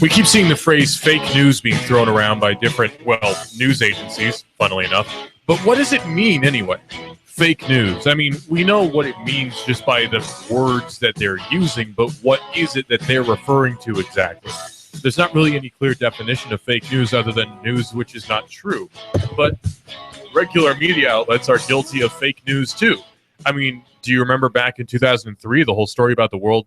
We keep seeing the phrase fake news being thrown around by different, news agencies, funnily enough. But what does it mean anyway? Fake news. I mean, we know what it means just by the words that they're using, but what is it that they're referring to exactly? There's not really any clear definition of fake news other than news which is not true. But regular media outlets are guilty of fake news too. I mean, do you remember back in 2003 the whole story about the World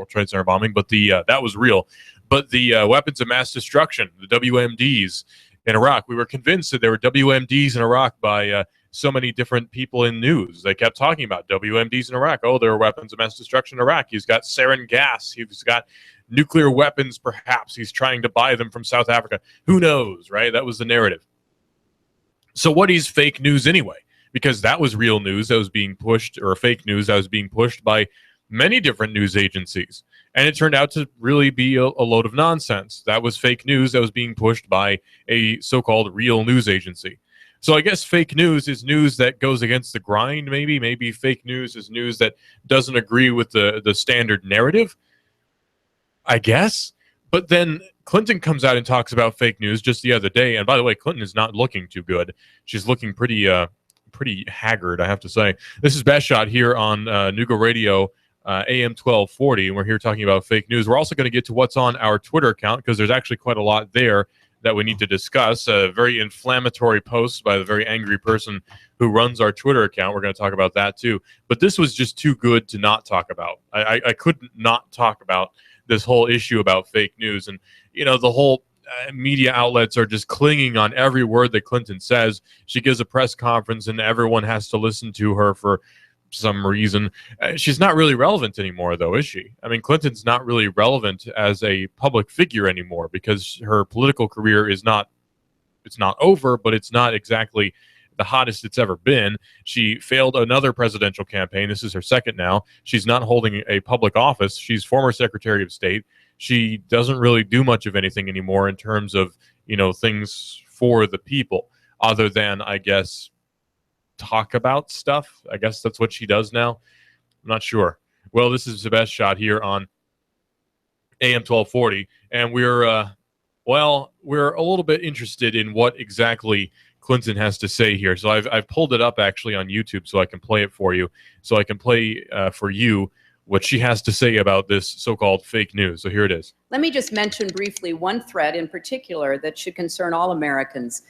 Trade Center bombing, but that was real. But the weapons of mass destruction, the WMDs in Iraq, we were convinced that there were WMDs in Iraq by so many different people in news. They kept talking about WMDs in Iraq. Oh, there are weapons of mass destruction in Iraq. He's got sarin gas. He's got nuclear weapons, perhaps. He's trying to buy them from South Africa. Who knows, right? That was the narrative. So what is fake news anyway? Because that was real news that was being pushed, or fake news that was being pushed by many different news agencies. And it turned out to really be a load of nonsense. That was fake news that was being pushed by a so-called real news agency. So I guess fake news is news that goes against the grind, maybe. Maybe fake news is news that doesn't agree with the standard narrative, I guess. But then Clinton comes out and talks about fake news just the other day. And by the way, Clinton is not looking too good. She's looking pretty haggard, I have to say. This is Best Shot here on Nooga Radio, AM 1240, and we're here talking about fake news. We're also going to get to what's on our Twitter account, because there's actually quite a lot there that we need to discuss. A very inflammatory post by the very angry person who runs our Twitter account. We're going to talk about that too. But this was just too good to not talk about. I couldn't not talk about this whole issue about fake news. And, you know, the whole media outlets are just clinging on every word that Clinton says. She gives a press conference and everyone has to listen to her for some reason. She's not really relevant anymore, though, is she? I mean, Clinton's not really relevant as a public figure anymore, because her political career is not, it's not over, but it's not exactly the hottest it's ever been. She failed another presidential campaign. This is her second now. She's not holding a public office. She's former Secretary of State. She doesn't really do much of anything anymore in terms of, you know, things for the people, other than, I guess, talk about stuff. I guess that's what she does now. I'm not sure. Well, this is the Best Shot here on AM 1240, and we're a little bit interested in what exactly Clinton has to say here. So I've pulled it up actually on YouTube so I can play it for you. So I can play for you what she has to say about this so-called fake news. So here it is. Let me just mention briefly one threat in particular that should concern all Americans,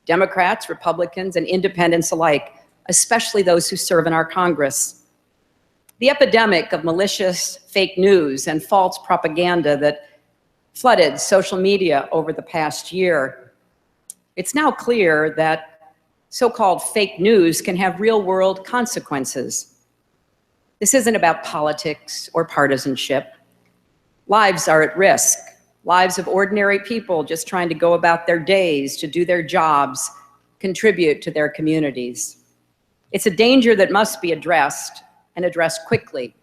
Democrats, Republicans, and independents alike, especially those who serve in our Congress. The epidemic of malicious fake news and false propaganda that flooded social media over the past year. It's now clear that so-called fake news can have real-world consequences. This isn't about politics or partisanship. Lives are at risk. Lives of ordinary people just trying to go about their days, to do their jobs, contribute to their communities. It's a danger that must be addressed, and addressed quickly.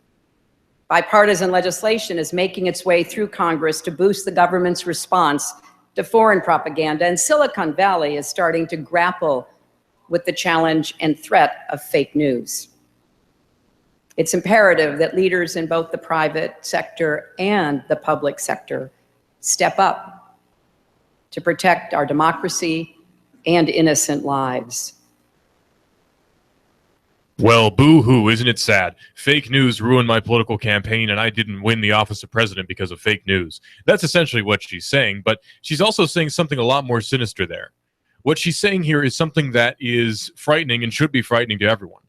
Bipartisan legislation is making its way through Congress to boost the government's response to foreign propaganda, and Silicon Valley is starting to grapple with the challenge and threat of fake news. It's imperative that leaders in both the private sector and the public sector step up to protect our democracy and innocent lives. Well, boo-hoo, isn't it sad? Fake news ruined my political campaign, and I didn't win the office of president because of fake news. That's essentially what she's saying, but she's also saying something a lot more sinister there. What she's saying here is something that is frightening and should be frightening to everyone.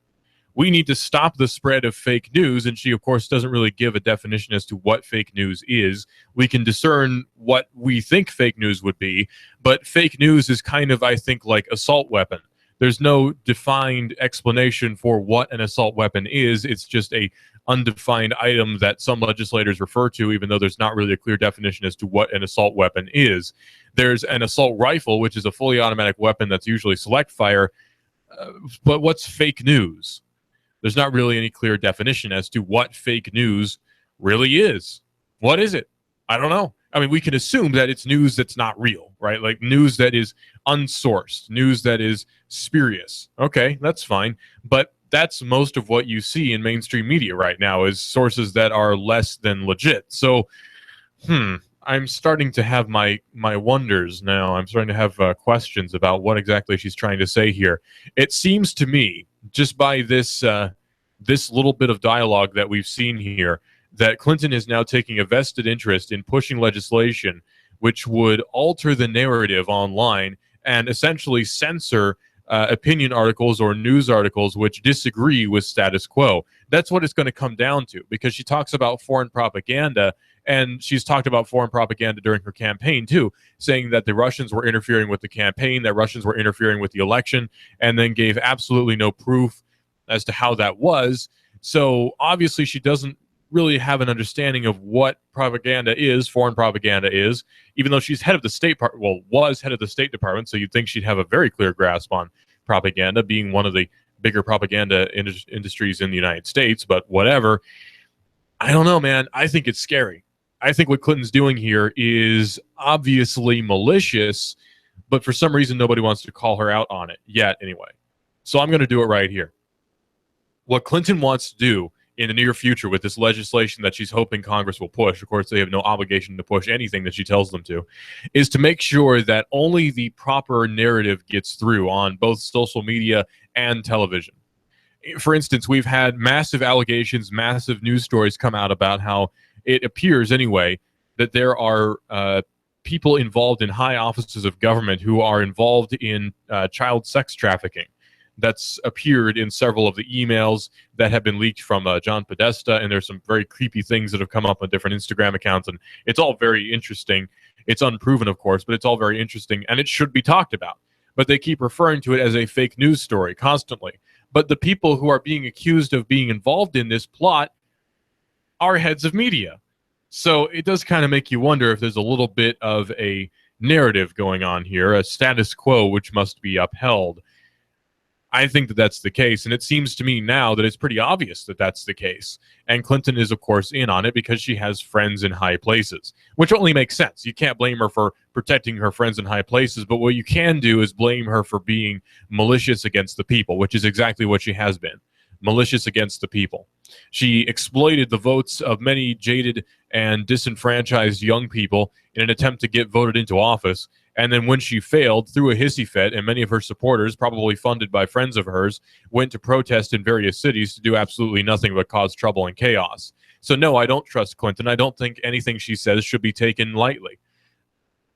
We need to stop the spread of fake news, and she, of course, doesn't really give a definition as to what fake news is. We can discern what we think fake news would be, but fake news is kind of, I think, like assault weapon. There's no defined explanation for what an assault weapon is. It's just a undefined item that some legislators refer to, even though there's not really a clear definition as to what an assault weapon is. There's an assault rifle, which is a fully automatic weapon that's usually select fire. But what's fake news? There's not really any clear definition as to what fake news really is. What is it? I don't know. I mean, we can assume that it's news that's not real, right? Like news that is unsourced, news that is spurious. Okay, that's fine. But that's most of what you see in mainstream media right now, is sources that are less than legit. So I'm starting to have my wonders now. I'm starting to have questions about what exactly she's trying to say here. It seems to me, just by this little bit of dialogue that we've seen here, that Clinton is now taking a vested interest in pushing legislation which would alter the narrative online and essentially censor opinion articles or news articles which disagree with status quo. That's what it's going to come down to, because she talks about foreign propaganda, and she's talked about foreign propaganda during her campaign too, saying that the Russians were interfering with the campaign, that Russians were interfering with the election, and then gave absolutely no proof as to how that was. So obviously she doesn't really have an understanding of what propaganda is, foreign propaganda is, even though she's head of the was head of the State Department, so you'd think she'd have a very clear grasp on propaganda, being one of the bigger propaganda industries in the United States. But whatever. I don't know, man. I think it's scary. I think what Clinton's doing here is obviously malicious, but for some reason nobody wants to call her out on it yet anyway. So I'm going to do it right here. What Clinton wants to do in the near future with this legislation that she's hoping Congress will push, of course they have no obligation to push anything that she tells them to, is to make sure that only the proper narrative gets through on both social media and television. For instance, we've had massive allegations, massive news stories come out about how it appears anyway that there are people involved in high offices of government who are involved in child sex trafficking. That's appeared in several of the emails that have been leaked from John Podesta, and there's some very creepy things that have come up on different Instagram accounts, and it's all very interesting. It's unproven, of course, but it's all very interesting, and it should be talked about. But they keep referring to it as a fake news story constantly. But the people who are being accused of being involved in this plot are heads of media. So it does kind of make you wonder if there's a little bit of a narrative going on here, a status quo which must be upheld. I think that that's the case, and it seems to me now that it's pretty obvious that that's the case. And Clinton is, of course, in on it because she has friends in high places, which only makes sense. You can't blame her for protecting her friends in high places, but what you can do is blame her for being malicious against the people, which is exactly what she has been, malicious against the people. She exploited the votes of many jaded and disenfranchised young people in an attempt to get voted into office. And then when she failed, threw a hissy fit, and many of her supporters, probably funded by friends of hers, went to protest in various cities to do absolutely nothing but cause trouble and chaos. So no, I don't trust Clinton. I don't think anything she says should be taken lightly.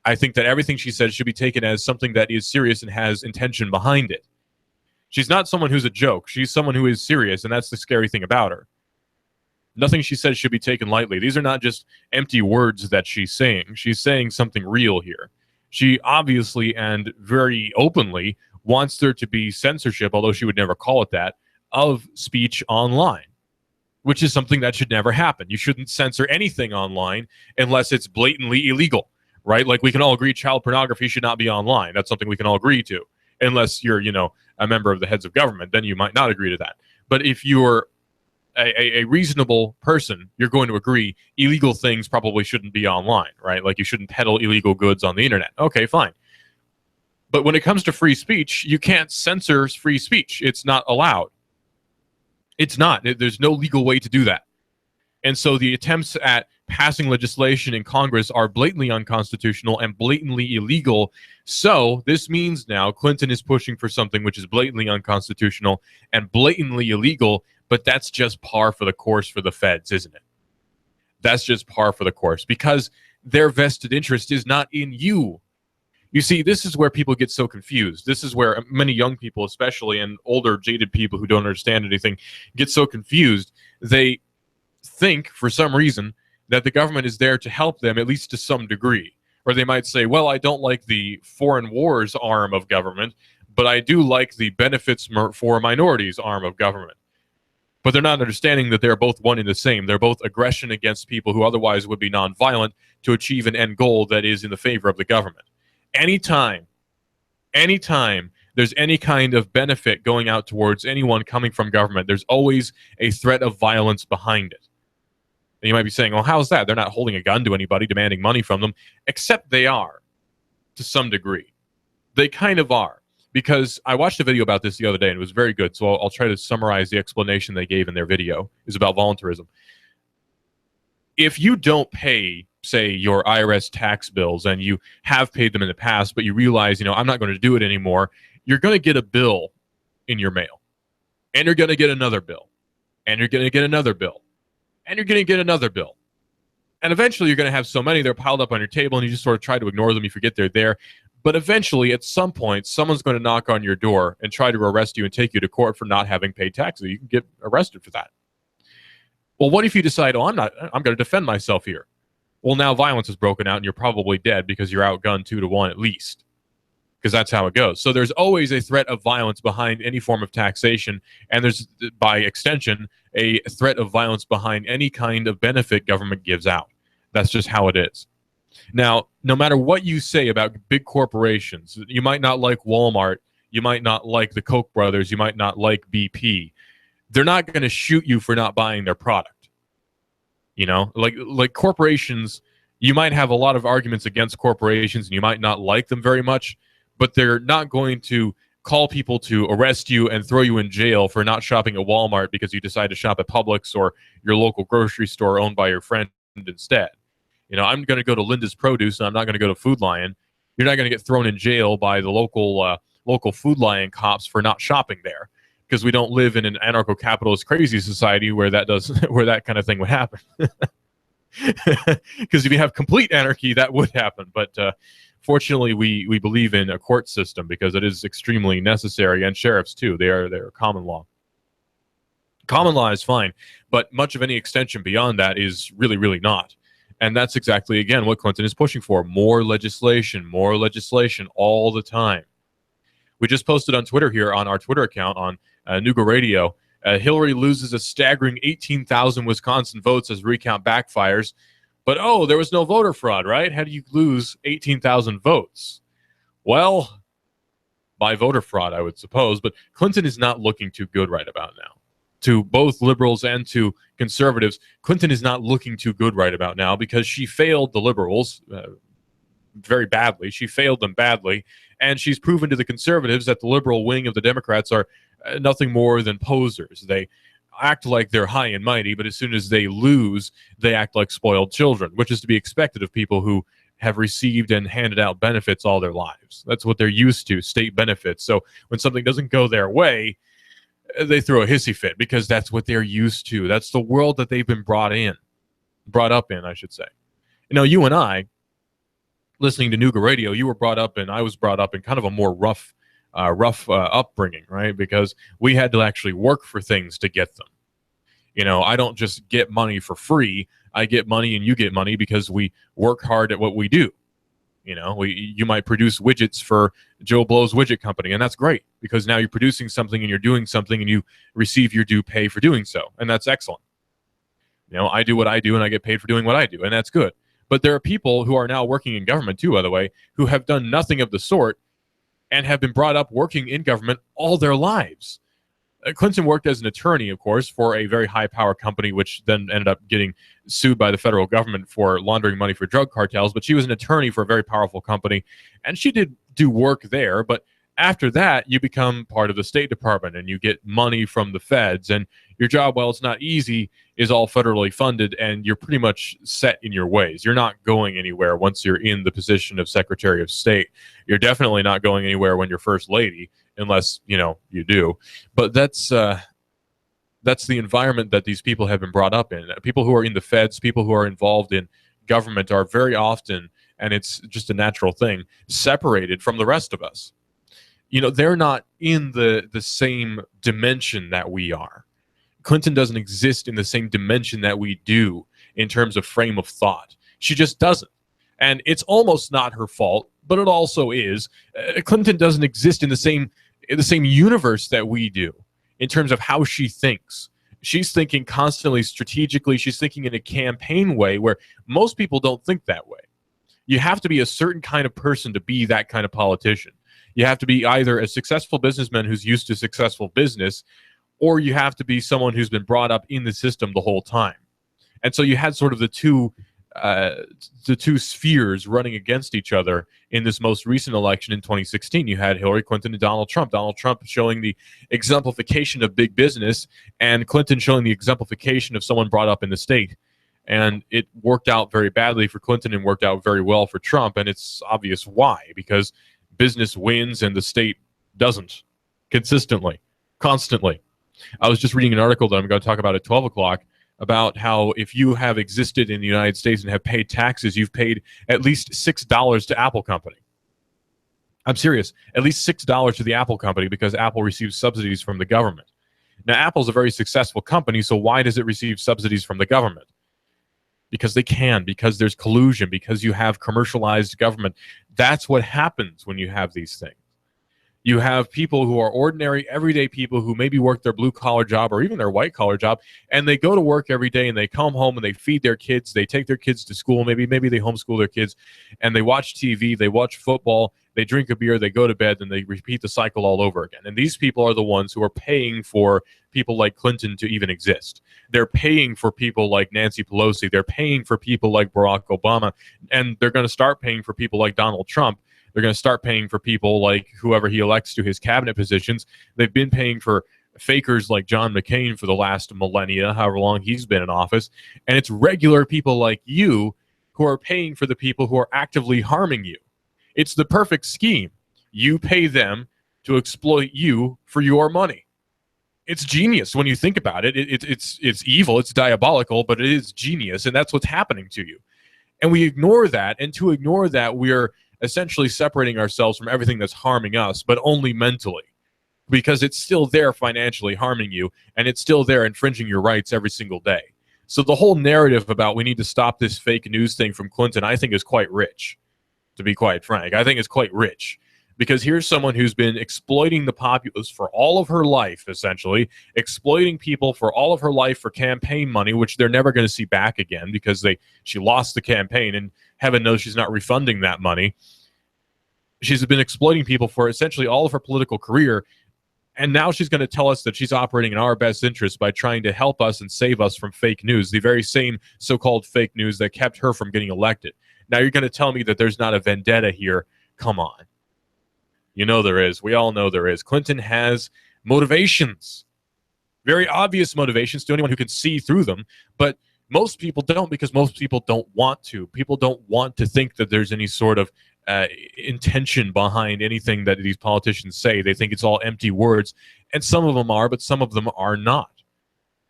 I think that everything she says should be taken as something that is serious and has intention behind it. She's not someone who's a joke. She's someone who is serious, and that's the scary thing about her. Nothing she says should be taken lightly. These are not just empty words that she's saying. She's saying something real here. She obviously and very openly wants there to be censorship, although she would never call it that, of speech online, which is something that should never happen. You shouldn't censor anything online unless it's blatantly illegal, right? Like we can all agree child pornography should not be online. That's something we can all agree to, unless you're, a member of the heads of government. Then you might not agree to that. But if you're a reasonable person, you're going to agree illegal things probably shouldn't be online, right? Like you shouldn't peddle illegal goods on the internet. Okay, fine. But when it comes to free speech, you can't censor free speech. It's not allowed. It's not. There's no legal way to do that. And so the attempts at passing legislation in Congress are blatantly unconstitutional and blatantly illegal. So this means now Clinton is pushing for something which is blatantly unconstitutional and blatantly illegal. But that's just par for the course for the feds, isn't it? That's just par for the course because their vested interest is not in you. You see, this is where people get so confused. This is where many young people, especially, and older, jaded people who don't understand anything, get so confused. They think, for some reason, that the government is there to help them, at least to some degree. Or they might say, well, I don't like the foreign wars arm of government, but I do like the benefits for minorities arm of government. But they're not understanding that they're both one and the same. They're both aggression against people who otherwise would be nonviolent to achieve an end goal that is in the favor of the government. Anytime there's any kind of benefit going out towards anyone coming from government, there's always a threat of violence behind it. And you might be saying, well, how's that? They're not holding a gun to anybody, demanding money from them, except they are, to some degree. They kind of are. Because I watched a video about this the other day, and it was very good, so I'll try to summarize the explanation they gave in their video. It's about voluntarism. If you don't pay say, your IRS tax bills, and you have paid them in the past, but you realize, I'm not going to do it anymore, you're going to get a bill in your mail. And you're going to get another bill. And you're going to get another bill. And you're going to get another bill. And eventually you're going to have so many, they're piled up on your table, and you just sort of try to ignore them. You forget they're there. But eventually, at some point, someone's going to knock on your door and try to arrest you and take you to court for not having paid taxes. You can get arrested for that. Well, what if you decide, I'm going to defend myself here? Well, now violence has broken out and you're probably dead because you're outgunned 2-1 at least. Because that's how it goes. So there's always a threat of violence behind any form of taxation. And there's, by extension, a threat of violence behind any kind of benefit government gives out. That's just how it is. Now, no matter what you say about big corporations, you might not like Walmart, you might not like the Koch brothers, you might not like BP. They're not going to shoot you for not buying their product. Like corporations, you might have a lot of arguments against corporations and you might not like them very much, but they're not going to call people to arrest you and throw you in jail for not shopping at Walmart because you decide to shop at Publix or your local grocery store owned by your friend instead. I'm going to go to Linda's Produce and I'm not going to go to Food Lion. You're not going to get thrown in jail by the local Food Lion cops for not shopping there, because we don't live in an anarcho-capitalist crazy society where that kind of thing would happen. Because if you have complete anarchy, that would happen. But fortunately, we believe in a court system because it is extremely necessary, and sheriffs too. They're common law. Common law is fine, but much of any extension beyond that is really, really not. And that's exactly, again, what Clinton is pushing for. More legislation all the time. We just posted on Twitter here, on our Twitter account, on Nooga Radio, Hillary loses a staggering 18,000 Wisconsin votes as recount backfires. But, there was no voter fraud, right? How do you lose 18,000 votes? Well, by voter fraud, I would suppose. But Clinton is not looking too good right about now. To both liberals and to conservatives, Clinton is not looking too good right about now because she failed the liberals very badly. She failed them badly, and she's proven to the conservatives that the liberal wing of the Democrats are nothing more than posers. They act like they're high and mighty, but as soon as they lose, they act like spoiled children, which is to be expected of people who have received and handed out benefits all their lives. That's what they're used to, state benefits. So when something doesn't go their way, they throw a hissy fit because that's what they're used to. That's the world that they've been brought up in, I should say. You and I, listening to Nooga Radio, you were brought up and I was brought up in kind of a more rough upbringing, right? Because we had to actually work for things to get them. I don't just get money for free. I get money and you get money because we work hard at what we do. You might produce widgets for Joe Blow's widget company, and that's great because now you're producing something and you're doing something and you receive your due pay for doing so, and that's excellent. I do what I do and I get paid for doing what I do, and that's good. But there are people who are now working in government too, by the way, who have done nothing of the sort and have been brought up working in government all their lives. Clinton worked as an attorney, of course, for a very high-power company, which then ended up getting sued by the federal government for laundering money for drug cartels. But she was an attorney for a very powerful company, and she did do work there. But after that, you become part of the State Department, and you get money from the feds. And your job, while it's not easy, is all federally funded, and you're pretty much set in your ways. You're not going anywhere once you're in the position of Secretary of State. You're definitely not going anywhere when you're First Lady, unless, you do. But that's the environment that these people have been brought up in. People who are in the feds, people who are involved in government are very often, and it's just a natural thing, separated from the rest of us. They're not in the same dimension that we are. Clinton doesn't exist in the same dimension that we do in terms of frame of thought. She just doesn't. And it's almost not her fault, but it also is. Clinton doesn't exist in the same universe that we do in terms of how she thinks. She's thinking constantly strategically. She's thinking in a campaign way where most people don't think that way. You have to be a certain kind of person to be that kind of politician. You have to be either a successful businessman who's used to successful business, or you have to be someone who's been brought up in the system the whole time. And so you had sort of the two spheres running against each other in this most recent election in 2016. You had Hillary Clinton and Donald Trump. Donald Trump showing the exemplification of big business, and Clinton showing the exemplification of someone brought up in the state. And it worked out very badly for Clinton and worked out very well for Trump. And it's obvious why, because business wins and the state doesn't consistently, constantly. I was just reading an article that I'm going to talk about at 12 o'clock about how if you have existed in the United States and have paid taxes, you've paid at least $6 to Apple Company. I'm serious, at least $6 to the Apple Company, because Apple receives subsidies from the government. Now, Apple's a very successful company, so why does it receive subsidies from the government? Because they can, because there's collusion, because you have commercialized government. That's what happens when you have these things. You have people who are ordinary, everyday people who maybe work their blue-collar job or even their white-collar job, and they go to work every day and they come home and they feed their kids, they take their kids to school, maybe they homeschool their kids, and they watch TV, they watch football, they drink a beer, they go to bed, and they repeat the cycle all over again. And these people are the ones who are paying for people like Clinton to even exist. They're paying for people like Nancy Pelosi. They're paying for people like Barack Obama. And they're going to start paying for people like Donald Trump. They're going to start paying for people like whoever he elects to his cabinet positions. They've been paying for fakers like John McCain for the last millennia, however long he's been in office. And it's regular people like you who are paying for the people who are actively harming you. It's the perfect scheme. You pay them to exploit you for your money. It's genius when you think about it. It's evil, it's diabolical, but it is genius, and that's what's happening to you. And we ignore that, and to ignore that, we are essentially separating ourselves from everything that's harming us, but only mentally, because it's still there financially harming you, and it's still there infringing your rights every single day. So the whole narrative about we need to stop this fake news thing from Clinton, I think, is quite rich, to be quite frank. I think it's quite rich, because here's someone who's been exploiting the populace for all of her life, essentially, exploiting people for all of her life for campaign money, which they're never going to see back again because she lost the campaign, and heaven knows she's not refunding that money. She's been exploiting people for essentially all of her political career, and now she's going to tell us that she's operating in our best interest by trying to help us and save us from fake news, the very same so-called fake news that kept her from getting elected. Now you're going to tell me that there's not a vendetta here? Come on. You know there is. We all know there is. Clinton has motivations, very obvious motivations to anyone who can see through them, but most people don't, because most people don't want to. People don't want to think that there's any sort of intention behind anything that these politicians say. They think it's all empty words, and some of them are, but some of them are not.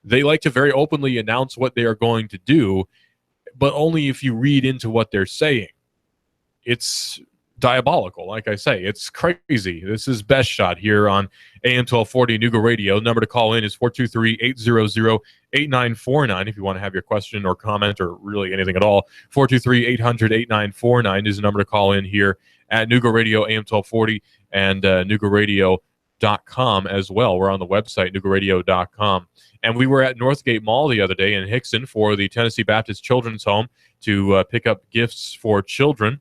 They like to very openly announce what they are going to do, but only if you read into what they're saying. It's diabolical, like I say. It's crazy. This is Best Shot here on AM 1240 Nooga Radio. The number to call in is 423-800-8949 if you want to have your question or comment or really anything at all. 423-800-8949 is the number to call in here at Nooga Radio, AM 1240, and NoogaRadio.com as well. We're on the website, NoogaRadio.com. And we were at Northgate Mall the other day in Hickson for the Tennessee Baptist Children's Home to pick up gifts for children.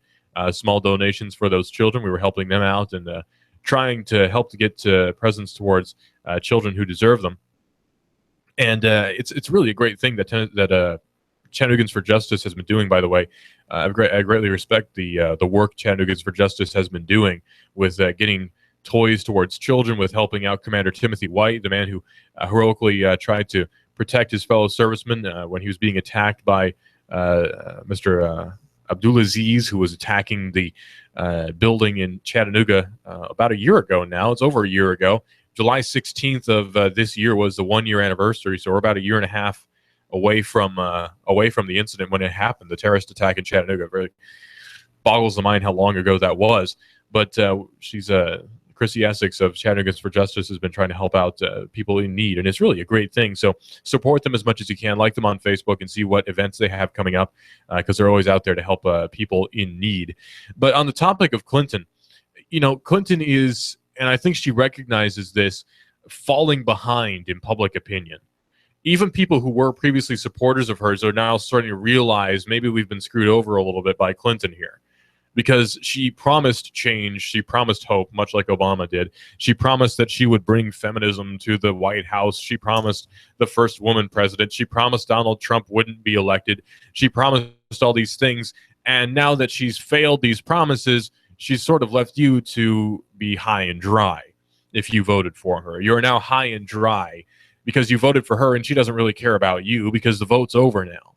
Small donations for those children. We were helping them out and trying to help to get presents towards children who deserve them. And it's really a great thing that Chattanooga's for Justice has been doing, by the way. I greatly respect the work Chattanooga's for Justice has been doing with getting toys towards children, with helping out Commander Timothy White, the man who heroically tried to protect his fellow servicemen when he was being attacked by Mr. Abdulaziz, who was attacking the building in Chattanooga about a year ago now. It's over a year ago. July 16th of this year was the one-year anniversary, so we're about a year and a half away from the incident when it happened, the terrorist attack in Chattanooga. It really boggles the mind how long ago that was. But she's Chrissy Essex of Chattanooga's for Justice has been trying to help out people in need, and it's really a great thing. So support them as much as you can. Like them on Facebook and see what events they have coming up, because they're always out there to help people in need. But on the topic of Clinton, Clinton is, and I think she recognizes this, falling behind in public opinion. Even people who were previously supporters of hers are now starting to realize maybe we've been screwed over a little bit by Clinton here. Because she promised change, she promised hope, much like Obama did. She promised that she would bring feminism to the White House. She promised the first woman president. She promised Donald Trump wouldn't be elected. She promised all these things. And now that she's failed these promises, she's sort of left you to be high and dry if you voted for her. You're now high and dry because you voted for her, and she doesn't really care about you because the vote's over now.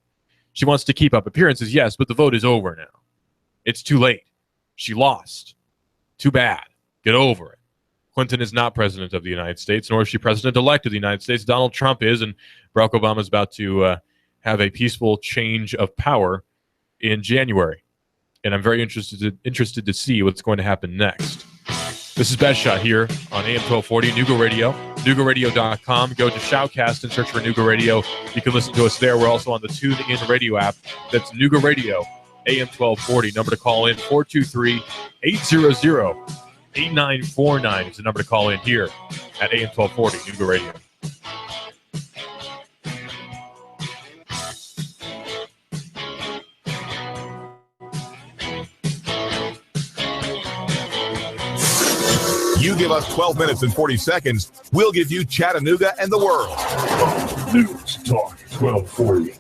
She wants to keep up appearances, yes, but the vote is over now. It's too late. She lost. Too bad. Get over it. Clinton is not president of the United States, nor is she president-elect of the United States. Donald Trump is, and Barack Obama is about to have a peaceful change of power in January. And I'm very interested to see what's going to happen next. This is Best Shot here on AM 1240, Nooga Radio, NoogaRadio.com. Go to Shoutcast and search for Nooga Radio. You can listen to us there. We're also on the TuneIn Radio app. That's Nooga Radio, AM 1240. Number to call in, 423-800-8949 is the number to call in here at AM 1240, Nooga Radio. You give us 12 minutes and 40 seconds, we'll give you Chattanooga and the world. News Talk 1240.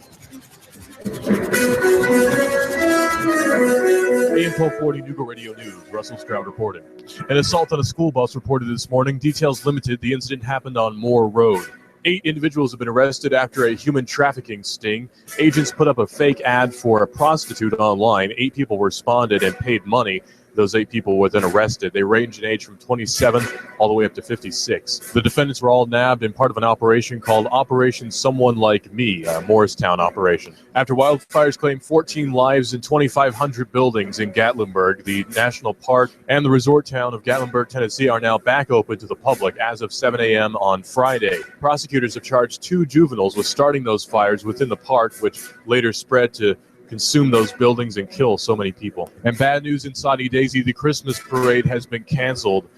AM 1240 Nooga Radio News, Russell Stroud reporting. An assault on a school bus reported this morning. Details limited. The incident happened on Moore Road. 8 individuals have been arrested after a human trafficking sting. Agents put up a fake ad for a prostitute online. 8 people responded and paid money. Those 8 people were then arrested. They range in age from 27 all the way up to 56. The defendants were all nabbed in part of an operation called Operation Someone Like Me, a Morristown operation. After wildfires claimed 14 lives in 2,500 buildings in Gatlinburg, the national park and the resort town of Gatlinburg, Tennessee are now back open to the public as of 7 a.m. on Friday. Prosecutors have charged 2 juveniles with starting those fires within the park, which later spread to consume those buildings and kill so many people. And bad news in Saudi Daisy, the Christmas parade has been canceled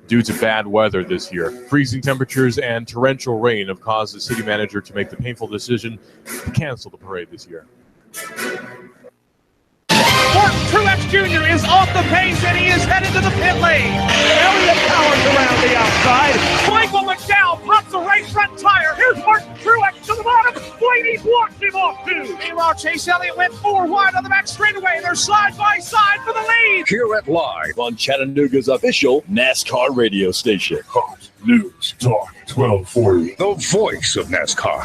due to bad weather this year. Freezing temperatures and torrential rain have caused the city manager to make the painful decision to cancel the parade this year. Truex Jr. is off the pace and he is headed to the pit lane. Elliott Powers around the outside. Michael McDowell pops a right front tire. Here's Martin Truex to the bottom. Blaney blocked him off too. Meanwhile, Chase Elliott went 4 wide on the back straightaway. They're side by side for the lead. Hear it live on Chattanooga's official NASCAR radio station. Hot News Talk 1240. The voice of NASCAR.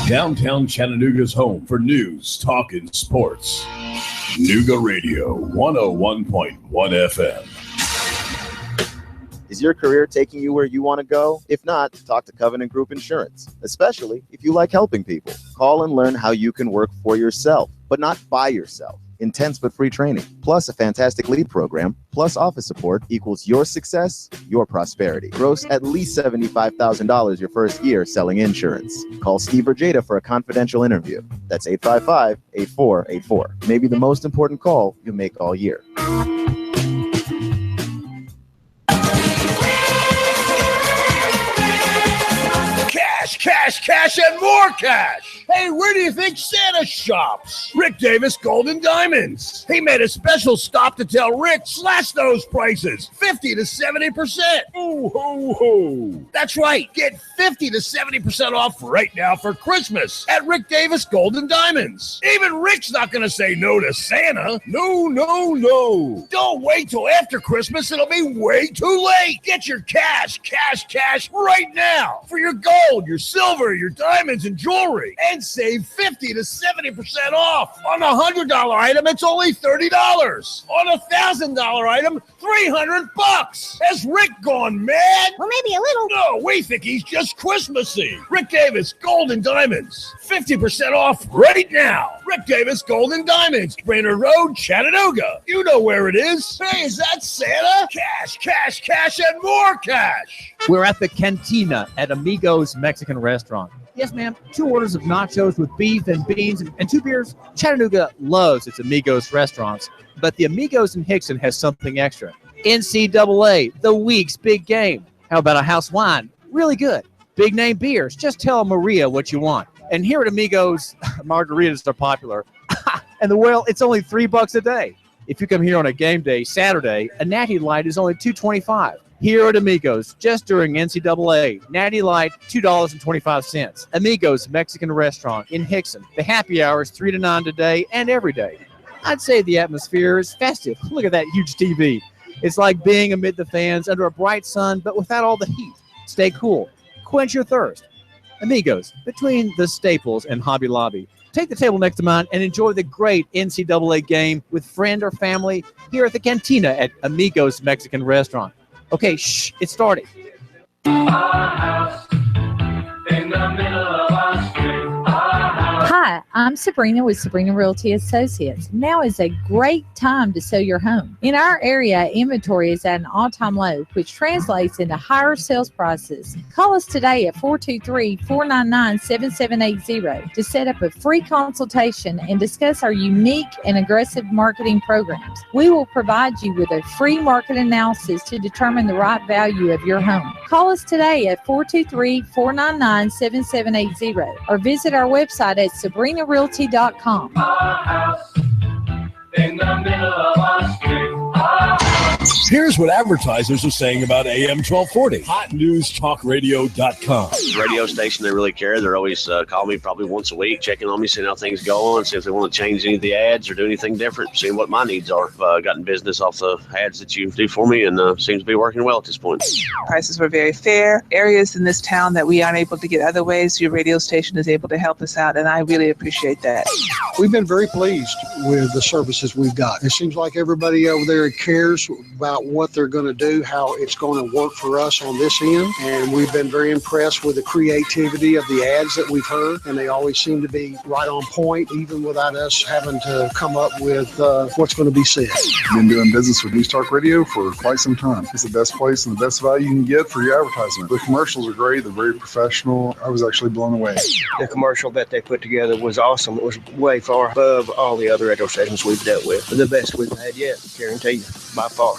Downtown Chattanooga's home for news, talk, and sports. Nooga Radio 101.1 FM. Is your career taking you where you want to go? If not, talk to Covenant Group Insurance, especially if you like helping people. Call and learn how you can work for yourself, but not by yourself. Intense but free training, plus a fantastic lead program, plus office support equals your success, your prosperity. Gross at least $75,000 your first year selling insurance. Call Steve or Jada for a confidential interview. That's 855-8484. Maybe the most important call you'll make all year. Cash, and more cash. Hey, where do you think Santa shops? Rick Davis Gold and Diamonds. He made a special stop to tell Rick, slash those prices 50 to 70%. Ooh, ho, ho. That's right. Get 50 to 70% off right now for Christmas at Rick Davis Gold and Diamonds. Even Rick's not going to say no to Santa. No. Don't wait till after Christmas. It'll be way too late. Get your cash right now for your gold, your silver, your diamonds, and jewelry, and save 50 to 70% off. On a $100 item, it's only $30. On a $1,000 item, $300. Has Rick gone mad? Well, maybe a little. No, we think he's just Christmassy. Rick Davis Gold and Diamonds, 50% off right now. Rick Davis Gold and Diamonds, Brainerd Road, Chattanooga. You know where it is. Hey, is that Santa? Cash, and more cash. We're at the Cantina at Amigos Mexican Restaurant. Yes, ma'am. 2 orders of nachos with beef and beans and 2 beers. Chattanooga loves its Amigos restaurants, but the Amigos in Hickson has something extra. NCAA, the week's big game. How about a house wine? Really good. Big name beers. Just tell Maria what you want. And here at Amigos, margaritas are popular. And it's only $3 a day. If you come here on a game day, Saturday, a Natty Light is only $2.25. Here at Amigos, just during NCAA, Natty Light, $2.25. Amigos Mexican Restaurant in Hickson. The happy hour is 3 to 9 today and every day. I'd say the atmosphere is festive. Look at that huge TV. It's like being amid the fans under a bright sun, but without all the heat. Stay cool. Quench your thirst. Amigos, between the Staples and Hobby Lobby. Take the table next to mine and enjoy the great NCAA game with friend or family here at the Cantina at Amigos Mexican Restaurant. Okay, shh, it's starting. Hi, I'm Sabrina with Sabrina Realty Associates. Now is a great time to sell your home. In our area, inventory is at an all-time low, which translates into higher sales prices. Call us today at 423-499-7780 to set up a free consultation and discuss our unique and aggressive marketing programs. We will provide you with a free market analysis to determine the right value of your home. Call us today at 423-499-7780 or visit our website at SabrinaRealty.com. In the middle of our street. Here's what advertisers are saying about AM 1240. HotNewsTalkRadio.com. Radio station, they really care. They're always calling me probably once a week, checking on me, seeing how things go, and see if they want to change any of the ads or do anything different, seeing what my needs are. I've gotten business off the ads that you do for me, and seems to be working well at this point. Prices were very fair. Areas in this town that we aren't able to get other ways, your radio station is able to help us out, and I really appreciate that. We've been very pleased with the services we've got. It seems like everybody over there cares about what they're going to do, how it's going to work for us on this end, and we've been very impressed with the creativity of the ads that we've heard, and they always seem to be right on point, even without us having to come up with what's going to be said. Been doing business with News Talk Radio for quite some time. It's the best place and the best value you can get for your advertisement. The commercials are great. They're very professional. I was actually blown away. The commercial that they put together was awesome. It was way far above all the other radio stations we've dealt with. The best we've had yet, guarantee you, by far.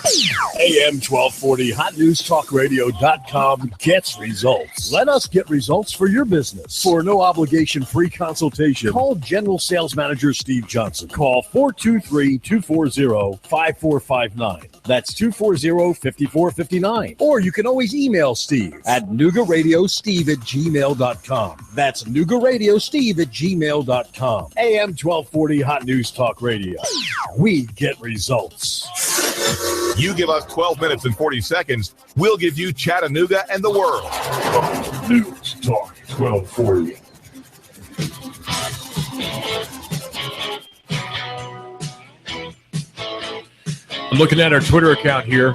AM 1240, HotNewsTalkRadio.com gets results. Let us get results for your business. For no obligation free consultation, call General Sales Manager Steve Johnson. Call 423-240-5459. That's 240-5459. Or you can always email Steve at NougaRadioSteve@gmail.com. That's NougaRadioSteve@gmail.com. AM 1240, Hot News Talk Radio. We get results. You give us 12 minutes and 40 seconds, we'll give you Chattanooga and the world. News Talk 1240. I'm looking at our Twitter account here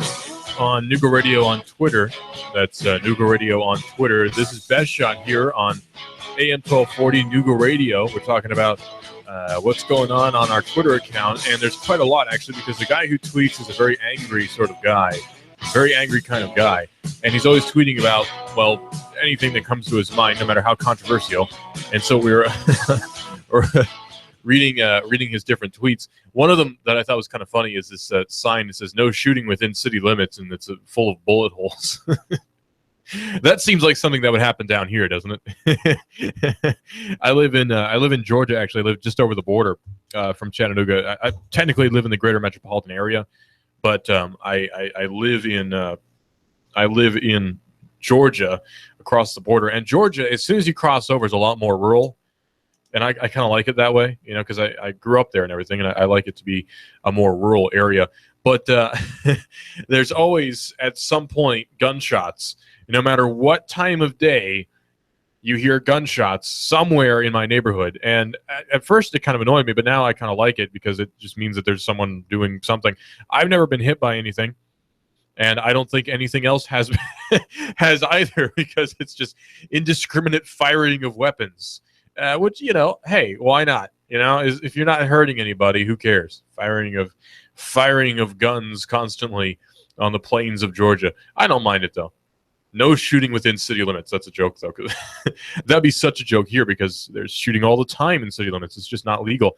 on Nooga Radio on Twitter. That's Nooga Radio on Twitter. This is Best Shot here on AM 1240 Nooga Radio. We're talking about what's going on our Twitter account, and there's quite a lot, actually, because the guy who tweets is a very angry sort of guy, very angry kind of guy, and he's always tweeting about, well, anything that comes to his mind, no matter how controversial. And so we're reading his different tweets. One of them that I thought was kind of funny is this sign that says "No shooting within city limits," and it's full of bullet holes. That seems like something that would happen down here, doesn't it? I live in Georgia. Actually, I live just over the border from Chattanooga. I technically live in the greater metropolitan area, but I live in Georgia, across the border. And Georgia, as soon as you cross over, is a lot more rural. And I kind of like it that way, you know, because I grew up there and everything, and I like it to be a more rural area. But there's always, at some point, gunshots. No matter what time of day, you hear gunshots somewhere in my neighborhood. And at first, it kind of annoyed me, but now I kind of like it because it just means that there's someone doing something. I've never been hit by anything, and I don't think anything else has has either, because it's just indiscriminate firing of weapons. Which, you know, hey, why not? You know, if you're not hurting anybody, who cares? Firing of guns constantly on the plains of Georgia. I don't mind it, though. No shooting within city limits. That's a joke, though. That'd be such a joke here because there's shooting all the time in city limits. It's just not legal.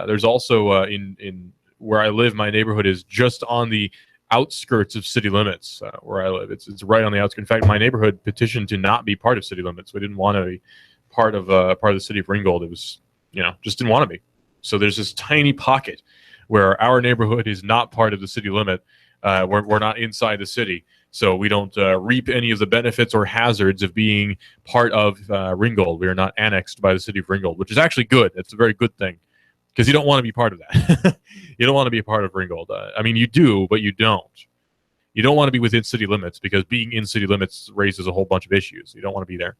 There's also in where I live, my neighborhood is just on the outskirts of city limits where I live. It's right on the outskirts. In fact, my neighborhood petitioned to not be part of city limits. We didn't want to be part of the city of Ringgold. It was, you know, just didn't want to be. So there's this tiny pocket where our neighborhood is not part of the city limit. We're not inside the city, so we don't reap any of the benefits or hazards of being part of Ringgold. We are not annexed by the city of Ringgold, which is actually good. It's a very good thing, because you don't want to be part of that. You don't want to be a part of Ringgold. I mean, you do, but you don't. You don't want to be within city limits, because being in city limits raises a whole bunch of issues. You don't want to be there.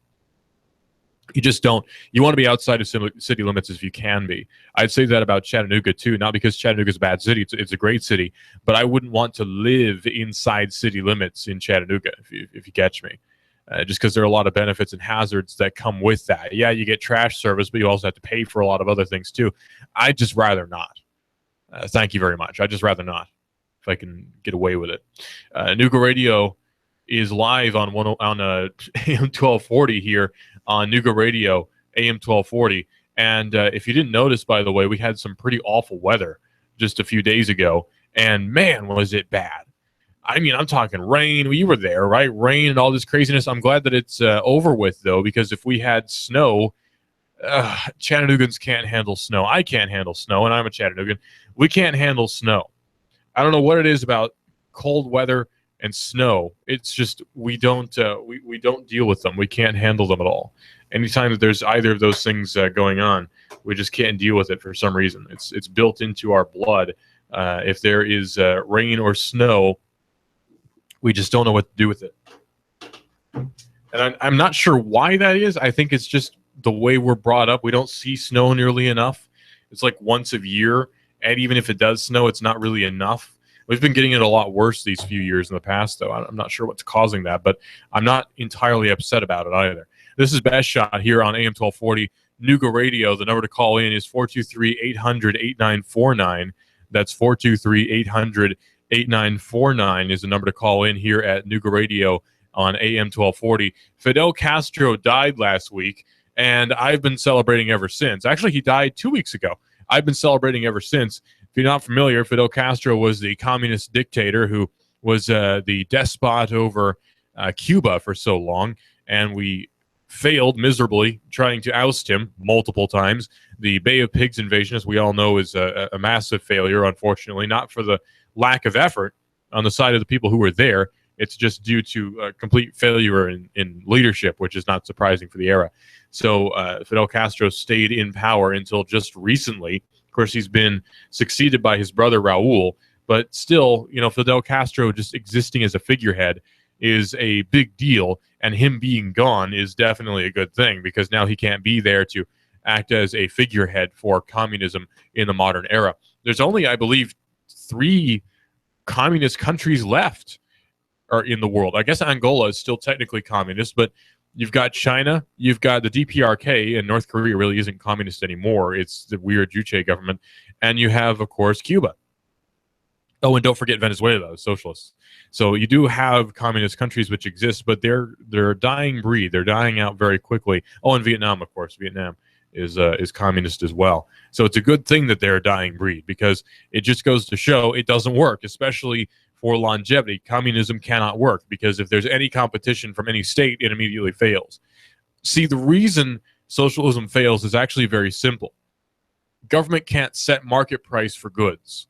You just don't. You want to be outside of city limits if you can be. I'd say that about Chattanooga too. Not because Chattanooga's a bad city; it's a great city. But I wouldn't want to live inside city limits in Chattanooga, if you catch me. Just because there are a lot of benefits and hazards that come with that. Yeah, you get trash service, but you also have to pay for a lot of other things too. I'd just rather not. Thank you very much. I'd just rather not, if I can get away with it. Nooga Radio is live on AM 1240 here on Nooga Radio, AM 1240. And if you didn't notice, by the way, we had some pretty awful weather just a few days ago. And man, was it bad. I mean, I'm talking rain. You were there, right? Rain and all this craziness. I'm glad that it's over with, though, because if we had snow, Chattanoogans can't handle snow. I can't handle snow, and I'm a Chattanoogan. We can't handle snow. I don't know what it is about cold weather and snow. It's just we don't deal with them. We can't handle them at all. Anytime that there's either of those things going on, we just can't deal with it for some reason. It's built into our blood. If there is rain or snow, we just don't know what to do with it. And I'm not sure why that is. I think it's just the way we're brought up. We don't see snow nearly enough. It's like once a year, and even if it does snow, it's not really enough. We've been getting it a lot worse these few years in the past, though. I'm not sure what's causing that, but I'm not entirely upset about it either. This is Best Shot here on AM 1240 Nooga Radio. The number to call in is 423-800-8949. That's 423-800-8949 is the number to call in here at Nooga Radio on AM 1240. Fidel Castro died last week, and I've been celebrating ever since. Actually, he died 2 weeks ago. I've been celebrating ever since. If you're not familiar, Fidel Castro was the communist dictator who was the despot over Cuba for so long, and we failed miserably trying to oust him multiple times. The Bay of Pigs invasion, as we all know, is a massive failure, unfortunately, not for the lack of effort on the side of the people who were there. It's just due to complete failure in leadership, which is not surprising for the era. So Fidel Castro stayed in power until just recently. Of course, he's been succeeded by his brother Raul, but still, Fidel Castro just existing as a figurehead is a big deal, and him being gone is definitely a good thing because now he can't be there to act as a figurehead for communism in the modern era. There's only, I believe, 3 communist countries left or in the world. I guess Angola is still technically communist, but you've got China, you've got the DPRK, and North Korea really isn't communist anymore. It's the weird Juche government. And you have, of course, Cuba. Oh, and don't forget Venezuela, socialists. So you do have communist countries which exist, but they're a dying breed. They're dying out very quickly. Oh, and Vietnam, of course. Vietnam is communist as well. So it's a good thing that they're a dying breed because it just goes to show it doesn't work, especially for longevity. Communism cannot work because if there's any competition from any state, it immediately fails. See, the reason socialism fails is actually very simple. Government can't set market price for goods.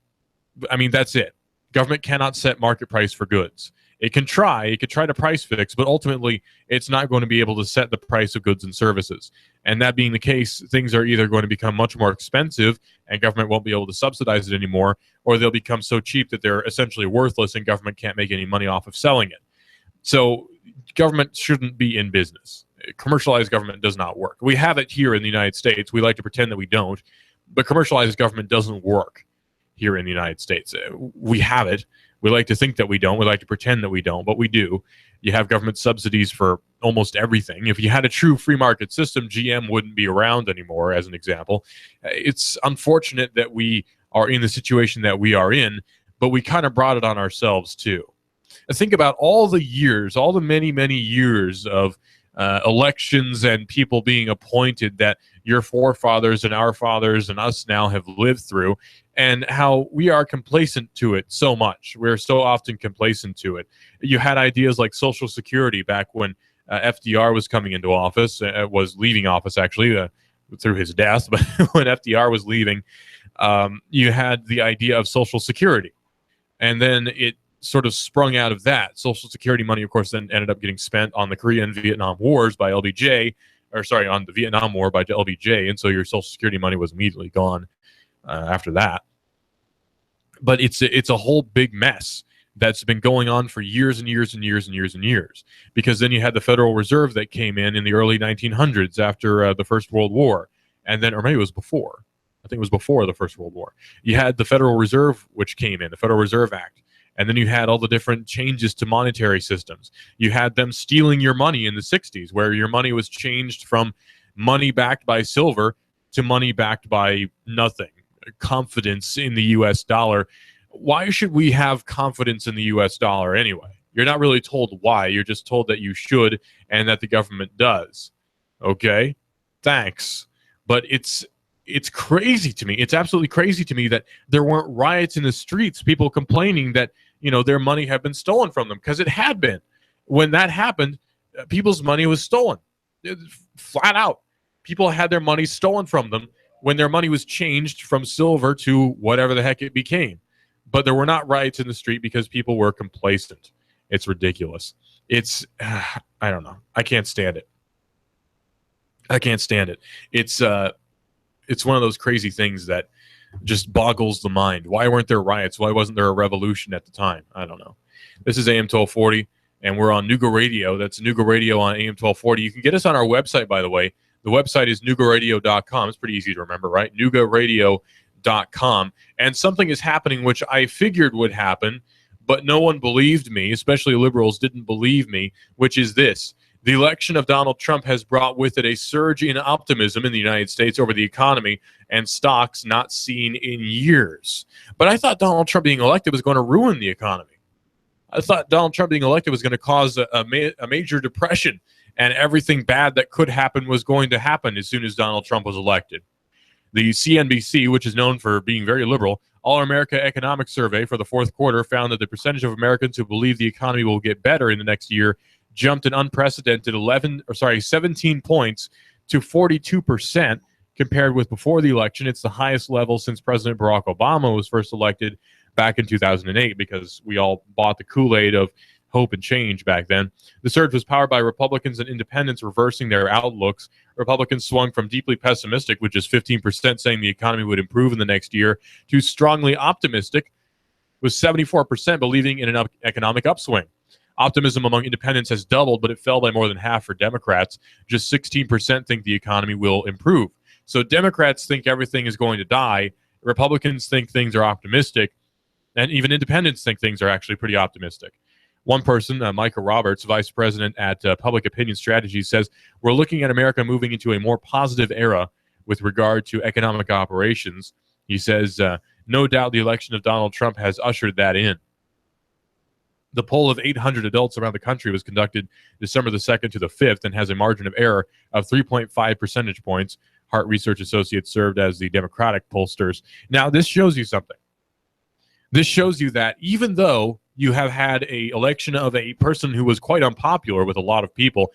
I mean, that's it. Government cannot set market price for goods. It can try. It could try to price fix, but ultimately, it's not going to be able to set the price of goods and services. And that being the case, things are either going to become much more expensive and government won't be able to subsidize it anymore, or they'll become so cheap that they're essentially worthless and government can't make any money off of selling it. So government shouldn't be in business. Commercialized government does not work. We have it here in the United States. We like to pretend that we don't, but commercialized government doesn't work here in the United States. We have it. We like to think that we don't. We like to pretend that we don't, but we do. You have government subsidies for almost everything. If you had a true free market system, GM wouldn't be around anymore, as an example. It's unfortunate that we are in the situation that we are in, but we kind of brought it on ourselves, too. Think about all the years, all the many, many years of elections and people being appointed that your forefathers and our fathers and us now have lived through, and how we are complacent to it so much. We're so often complacent to it. You had ideas like Social Security back when FDR was coming into office, was leaving office actually through his death, but when FDR was leaving, you had the idea of Social Security. And then it sort of sprung out of that. Social Security money, of course, then ended up getting spent on the Korean and Vietnam Wars by LBJ, on the Vietnam War by LBJ, and so your Social Security money was immediately gone after that. But it's a whole big mess. that's been going on for years and years and years and years and years. Because then you had the Federal Reserve that came in the early 1900s after the First World War. And then, or maybe it was before. I think it was before the First World War. You had the Federal Reserve, which came in, the Federal Reserve Act. And then you had all the different changes to monetary systems. You had them stealing your money in the 60s, where your money was changed from money backed by silver to money backed by nothing. Confidence in the U.S. dollar. Why should we have confidence in the U.S. dollar anyway? You're not really told why. You're just told that you should and that the government does. Okay? Thanks. But it's crazy to me. It's absolutely crazy to me that there weren't riots in the streets, people complaining that, their money had been stolen from them, because it had been. When that happened, people's money was stolen. Flat out. People had their money stolen from them when their money was changed from silver to whatever the heck it became. But there were not riots in the street because people were complacent. It's ridiculous. It's, I don't know. I can't stand it. I can't stand it. It's one of those crazy things that just boggles the mind. Why weren't there riots? Why wasn't there a revolution at the time? I don't know. This is AM 1240, and we're on Nooga Radio. That's Nooga Radio on AM 1240. You can get us on our website, by the way. The website is noogaradio.com. It's pretty easy to remember, right? noogaradio.com. And something is happening which I figured would happen, but no one believed me, especially liberals didn't believe me, which is this. The election of Donald Trump has brought with it a surge in optimism in the United States over the economy and stocks not seen in years. But I thought Donald Trump being elected was going to ruin the economy. I thought Donald Trump being elected was going to cause a major depression, and everything bad that could happen was going to happen as soon as Donald Trump was elected. The CNBC, which is known for being very liberal, All-America Economic Survey for the fourth quarter found that the percentage of Americans who believe the economy will get better in the next year jumped an unprecedented 17 points to 42% compared with before the election. It's the highest level since President Barack Obama was first elected back in 2008, because we all bought the Kool-Aid of hope and change back then. The surge was powered by Republicans and independents reversing their outlooks. Republicans swung from deeply pessimistic, which is 15% saying the economy would improve in the next year, to strongly optimistic, with 74% believing in an economic upswing. Optimism among independents has doubled, but it fell by more than half for Democrats. Just 16% think the economy will improve. So Democrats think everything is going to die. Republicans think things are optimistic. And even independents think things are actually pretty optimistic. One person, Micah Roberts, vice president at Public Opinion Strategies, says, we're looking at America moving into a more positive era with regard to economic operations. He says, no doubt the election of Donald Trump has ushered that in. The poll of 800 adults around the country was conducted December the 2nd to the 5th and has a margin of error of 3.5 percentage points. Hart Research Associates served as the Democratic pollsters. Now, this shows you something. This shows you that even though you have had an election of a person who was quite unpopular with a lot of people,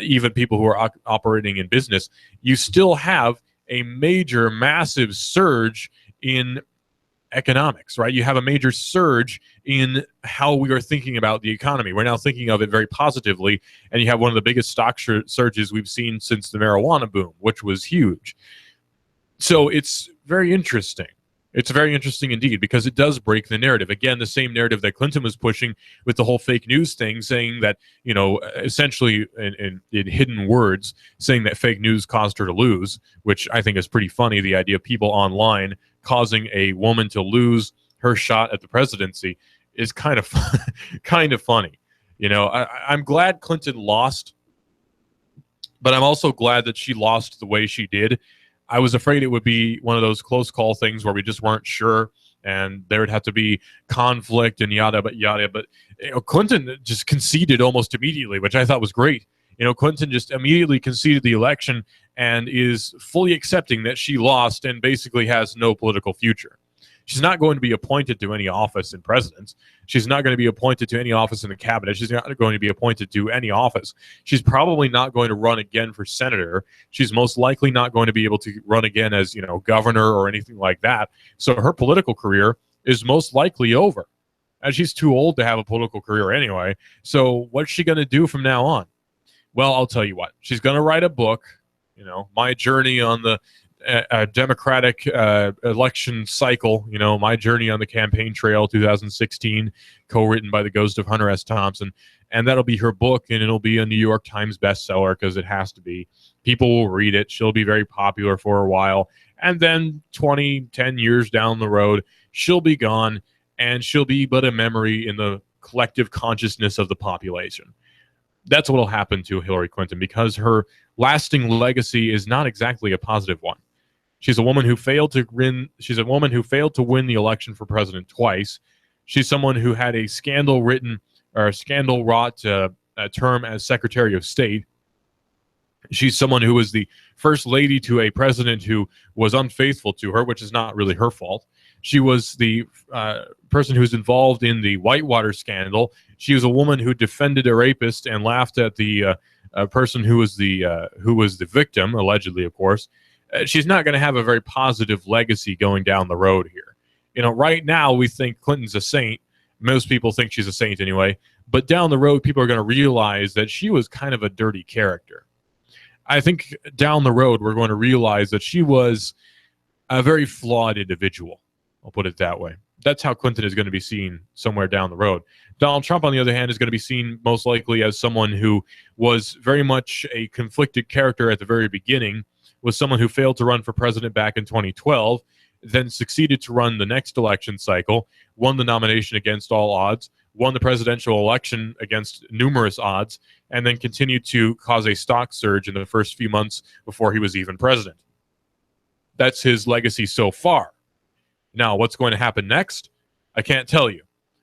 even people who are operating in business, you still have a major, massive surge in economics, right? You have a major surge in how we are thinking about the economy. We're now thinking of it very positively, and you have one of the biggest stock surges we've seen since the marijuana boom, which was huge. So it's very interesting. It's very interesting indeed, because it does break the narrative. Again, the same narrative that Clinton was pushing with the whole fake news thing, saying that, essentially in hidden words, saying that fake news caused her to lose, which I think is pretty funny, the idea of people online causing a woman to lose her shot at the presidency is kind of funny. I'm glad Clinton lost, but I'm also glad that she lost the way she did. I was afraid it would be one of those close call things where we just weren't sure, and there would have to be conflict and yada, but Clinton just conceded almost immediately, which I thought was great. Clinton just immediately conceded the election and is fully accepting that she lost and basically has no political future. She's not going to be appointed to any office in presidents. She's not going to be appointed to any office in the cabinet. She's not going to be appointed to any office. She's probably not going to run again for senator. She's most likely not going to be able to run again as, governor or anything like that. So her political career is most likely over. And she's too old to have a political career anyway. So what's she going to do from now on? Well, I'll tell you what. She's going to write a book, My Journey on the a Democratic election cycle, you know, My Journey on the Campaign Trail 2016, co-written by the ghost of Hunter S. Thompson. And that'll be her book, and it'll be a New York Times bestseller because it has to be. People will read it. She'll be very popular for a while. And then 10 years down the road, she'll be gone, and she'll be but a memory in the collective consciousness of the population. That's what will happen to Hillary Clinton, because her lasting legacy is not exactly a positive one. She's a woman who failed to win. She's a woman who failed to win the election for president twice. She's someone who had a scandal-written or a scandal-wrought term as Secretary of State. She's someone who was the first lady to a president who was unfaithful to her, which is not really her fault. She was the person who was involved in the Whitewater scandal. She was a woman who defended a rapist and laughed at the person who was the victim, allegedly, of course. She's not going to have a very positive legacy going down the road here. You know, right now we think Clinton's a saint. Most people think she's a saint anyway. But down the road, people are going to realize that she was kind of a dirty character. I think down the road, we're going to realize that she was a very flawed individual. I'll put it that way. That's how Clinton is going to be seen somewhere down the road. Donald Trump, on the other hand, is going to be seen most likely as someone who was very much a conflicted character at the very beginning, was someone who failed to run for president back in 2012, then succeeded to run the next election cycle, won the nomination against all odds, won the presidential election against numerous odds, and then continued to cause a stock surge in the first few months before he was even president. That's his legacy so far. Now, what's going to happen next? I can't tell you.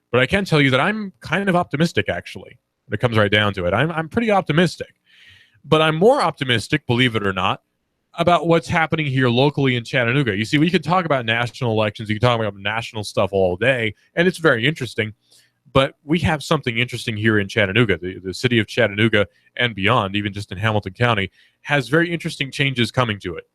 But I can tell you that I'm kind of optimistic, actually, when it comes right down to it. I'm pretty optimistic. But I'm more optimistic, believe it or not, about what's happening here locally in Chattanooga. You see, we could talk about national elections, you can talk about national stuff all day, and it's very interesting. But we have something interesting here in Chattanooga. The city of Chattanooga and beyond, even just in Hamilton County, has very interesting changes coming to it.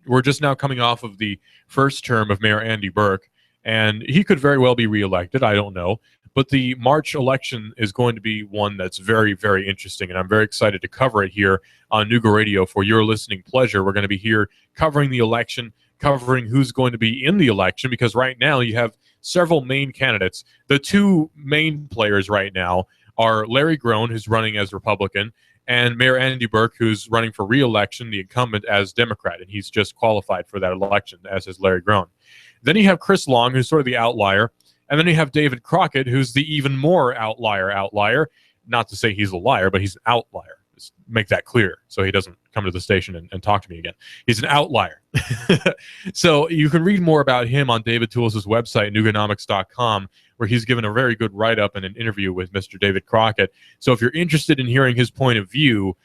We're just now coming off of the first term of Mayor Andy Burke, and he could very well be reelected. I don't know. But the March election is going to be one that's very, very interesting, and I'm very excited to cover it here on Nooga Radio for your listening pleasure. We're going to be here covering the election, covering who's going to be in the election, because right now you have several main candidates. The two main players right now are Larry Groen, who's running as Republican, and Mayor Andy Burke, who's running for re-election, the incumbent, as Democrat, and he's just qualified for that election, as is Larry Groen. Then you have Chris Long, who's sort of the outlier, and then you have David Crockett, who's the even more outlier. Not to say he's a liar, but he's an outlier. Just make that clear so he doesn't come to the station and talk to me again. He's an outlier. So you can read more about him on David Tulis' website, Nooganomics.com, where he's given a very good write-up and an interview with Mr. David Crockett. So if you're interested in hearing his point of view,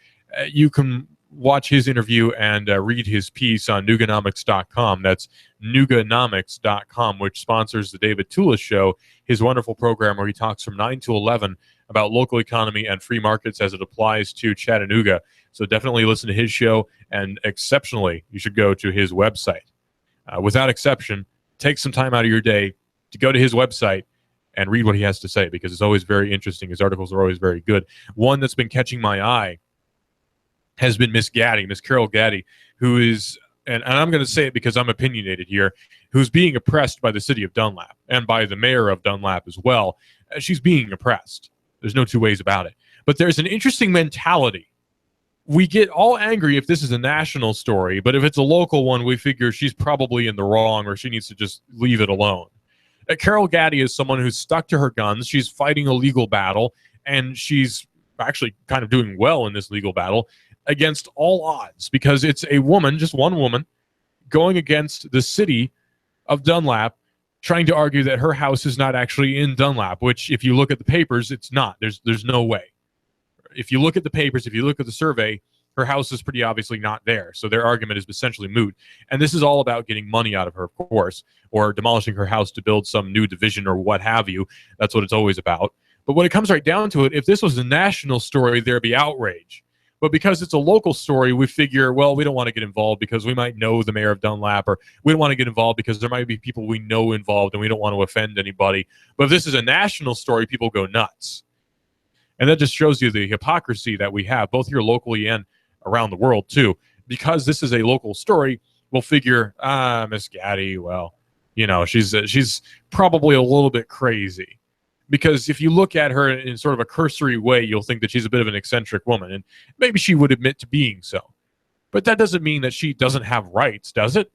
you can watch his interview and read his piece on Nooganomics.com. That's Nooganomics.com, which sponsors the David Tulis Show, his wonderful program where he talks from 9 to 11 about local economy and free markets as it applies to Chattanooga. So definitely listen to his show, and exceptionally, you should go to his website. Without exception, take some time out of your day to go to his website and read what he has to say, because it's always very interesting. His articles are always very good. One that's been catching my eye has been Miss Carol Gaddy, who is, and I'm going to say it because I'm opinionated here, who's being oppressed by the city of Dunlap and by the mayor of Dunlap as well. She's being oppressed. There's no two ways about it. But there's an interesting mentality. We get all angry if this is a national story, but if it's a local one, we figure she's probably in the wrong or she needs to just leave it alone. Carol Gaddy is someone who's stuck to her guns. She's fighting a legal battle, and she's actually kind of doing well in this legal battle against all odds, because it's a woman, just one woman, going against the city of Dunlap, trying to argue that her house is not actually in Dunlap, which if you look at the papers, it's not. There's no way. If you look at the papers, if you look at the survey, her house is pretty obviously not there. So their argument is essentially moot. And this is all about getting money out of her, of course, or demolishing her house to build some new division or what have you. That's what it's always about. But when it comes right down to it, if this was a national story, there'd be outrage. But because it's a local story, we figure, well, we don't want to get involved because we might know the mayor of Dunlap, or we don't want to get involved because there might be people we know involved and we don't want to offend anybody. But if this is a national story, people go nuts. And that just shows you the hypocrisy that we have, both here locally and around the world, too. because this is a local story, we'll figure, Miss Gaddy, well, you know, she's probably a little bit crazy. Because if you look at her in sort of a cursory way, you'll think that she's a bit of an eccentric woman, and maybe she would admit to being so. But that doesn't mean that she doesn't have rights, does it?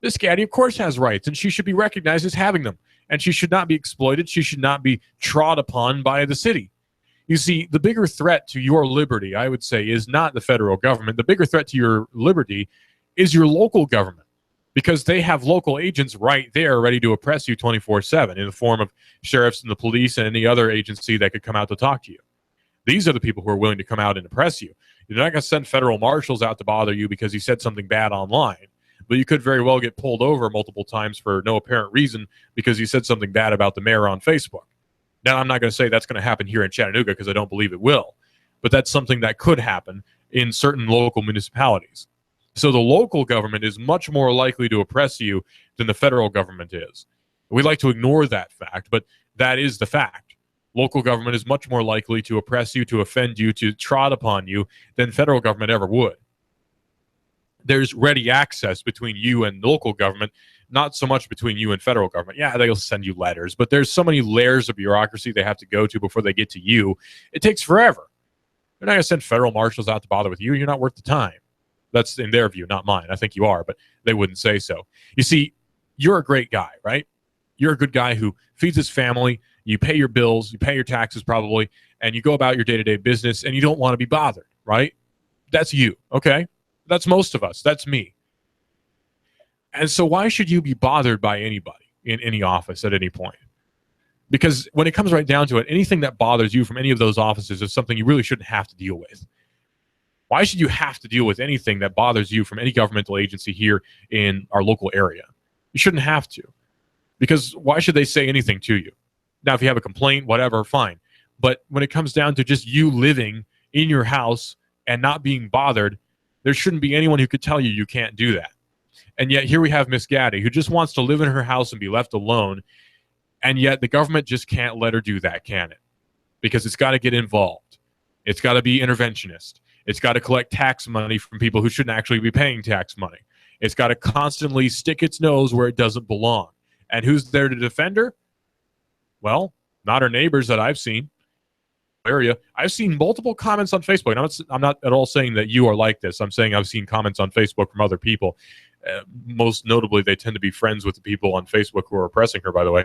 Miss Gaddy, of course, has rights, and she should be recognized as having them. And she should not be exploited. She should not be trod upon by the city. You see, the bigger threat to your liberty, I would say, is not the federal government. The bigger threat to your liberty is your local government, because they have local agents right there ready to oppress you 24/7 in the form of sheriffs and the police and any other agency that could come out to talk to you. These are the people who are willing to come out and oppress you. You're not going to send federal marshals out to bother you because you said something bad online, but you could very well get pulled over multiple times for no apparent reason because you said something bad about the mayor on Facebook. Now, I'm not going to say that's going to happen here in Chattanooga because I don't believe it will, but that's something that could happen in certain local municipalities. So the local government is much more likely to oppress you than the federal government is. We like to ignore that fact, but that is the fact. Local government is much more likely to oppress you, to offend you, to trot upon you than federal government ever would. There's ready access between you and local government, not so much between you and federal government. Yeah, they'll send you letters, but there's so many layers of bureaucracy they have to go to before they get to you. It takes forever. They're not going to send federal marshals out to bother with you. You're not worth the time. That's in their view, not mine. I think you are, but they wouldn't say so. You see, you're a great guy, right? You're a good guy who feeds his family. You pay your bills, you pay your taxes probably, and you go about your day-to-day business, and you don't want to be bothered, right? That's you, okay? That's most of us. That's me. And so why should you be bothered by anybody in any office at any point? Because when it comes right down to it, anything that bothers you from any of those offices is something you really shouldn't have to deal with. Why should you have to deal with anything that bothers you from any governmental agency here in our local area? You shouldn't have to. Because why should they say anything to you? Now, if you have a complaint, whatever, fine. But when it comes down to just you living in your house and not being bothered, there shouldn't be anyone who could tell you you can't do that. And yet here we have Miss Gaddy, who just wants to live in her house and be left alone. And yet the government just can't let her do that, can it? Because it's got to get involved. It's got to be interventionist. It's got to collect tax money from people who shouldn't actually be paying tax money. It's got to constantly stick its nose where it doesn't belong. And who's there to defend her? Well, not her neighbors that I've seen. Area. I've seen multiple comments on Facebook. I'm not at all saying that you are like this. I'm saying I've seen comments on Facebook from other people. Most notably, they tend to be friends with the people on Facebook who are oppressing her, by the way,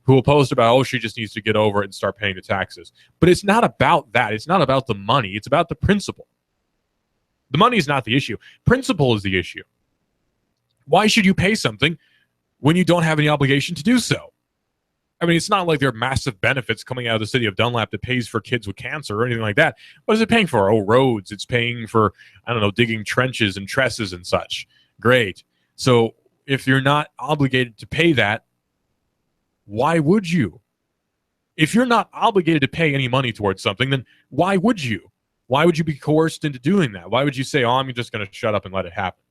who will post about, oh, she just needs to get over it and start paying the taxes. But it's not about that. It's not about the money. It's about the principle. The money is not the issue. Principle is the issue. Why should you pay something when you don't have any obligation to do so? I mean, it's not like there are massive benefits coming out of the city of Dunlap that pays for kids with cancer or anything like that. What is it paying for? Oh, roads. It's paying for, I don't know, digging trenches and trusses and such. Great. So if you're not obligated to pay that, why would you? If you're not obligated to pay any money towards something, then why would you? Why would you be coerced into doing that? Why would you say, oh, I'm just going to shut up and let it happen?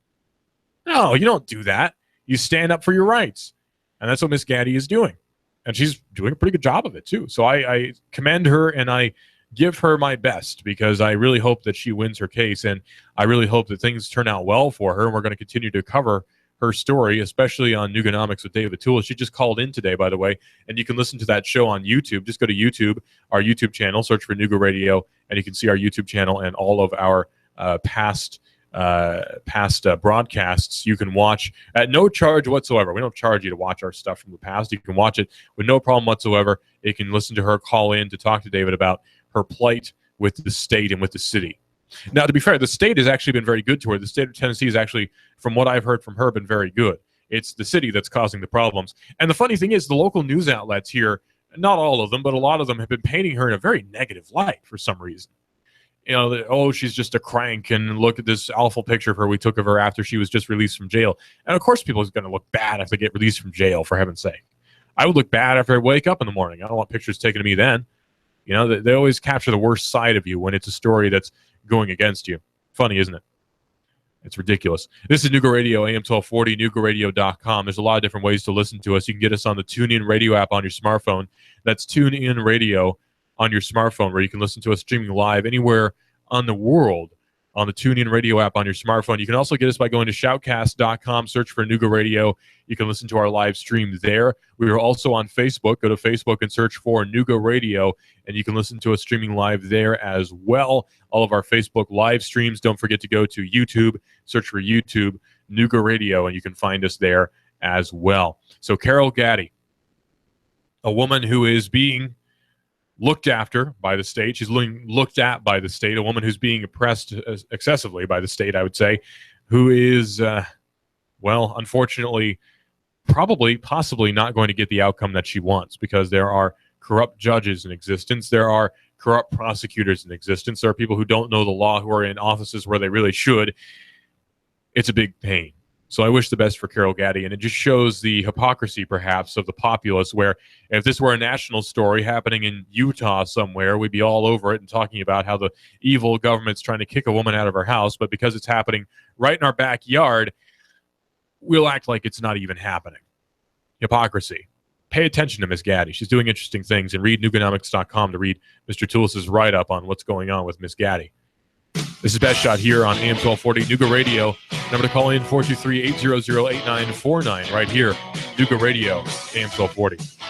No, you don't do that. You stand up for your rights. And that's what Miss Gaddy is doing. And she's doing a pretty good job of it, too. So I commend her, and I give her my best because I really hope that she wins her case, and I really hope that things turn out well for her, and we're going to continue to cover her story, especially on Nooganomics with David Tulis. She just called in today, by the way, and you can listen to that show on YouTube. Just go to YouTube, our YouTube channel, search for Nooga Radio, and you can see our YouTube channel and all of our past broadcasts you can watch at no charge whatsoever. We don't charge you to watch our stuff from the past. You can watch it with no problem whatsoever. You can listen to her call in to talk to David about her plight with the state and with the city. Now, to be fair, the state has actually been very good to her. The state of Tennessee has actually, from what I've heard from her, been very good. It's the city that's causing the problems. And the funny thing is, the local news outlets here, not all of them, but a lot of them have been painting her in a very negative light for some reason. You know, oh, she's just a crank, and look at this awful picture of her we took of her after she was just released from jail. And of course people are going to look bad if they get released from jail, for heaven's sake. I would look bad after I wake up in the morning. I don't want pictures taken of me then. You know, they always capture the worst side of you when it's a story that's going against you. Funny, isn't it? It's ridiculous. This is Nooga Radio, AM 1240, NoogaRadio.com. There's a lot of different ways to listen to us. You can get us on the TuneIn Radio app on your smartphone. That's TuneIn Radio on your smartphone, where you can listen to us streaming live anywhere on the world on the TuneIn Radio app on your smartphone. You can also get us by going to shoutcast.com, search for Nooga Radio. You can listen to our live stream there. We are also on Facebook. Go to Facebook and search for Nooga Radio, and you can listen to us streaming live there as well. All of our Facebook live streams. Don't forget to go to YouTube, search for YouTube, Nooga Radio, and you can find us there as well. So Carol Gaddy, a woman who is being looked after by the state. She's looked at by the state, a woman who's being oppressed excessively by the state, I would say, who is, unfortunately, possibly not going to get the outcome that she wants, because there are corrupt judges in existence. There are corrupt prosecutors in existence. There are people who don't know the law, who are in offices where they really should. It's a big pain. So I wish the best for Carol Gaddy, and it just shows the hypocrisy, perhaps, of the populace, where if this were a national story happening in Utah somewhere, we'd be all over it and talking about how the evil government's trying to kick a woman out of her house. But because it's happening right in our backyard, we'll act like it's not even happening. Hypocrisy. Pay attention to Ms. Gaddy. She's doing interesting things, and read Nooganomics.com to read Mr. Tulis' write-up on what's going on with Ms. Gaddy. This is Best Shot here on AM 1240 Nooga Radio. Number to call in 423-800-8949 right here, Nooga Radio, AM 1240.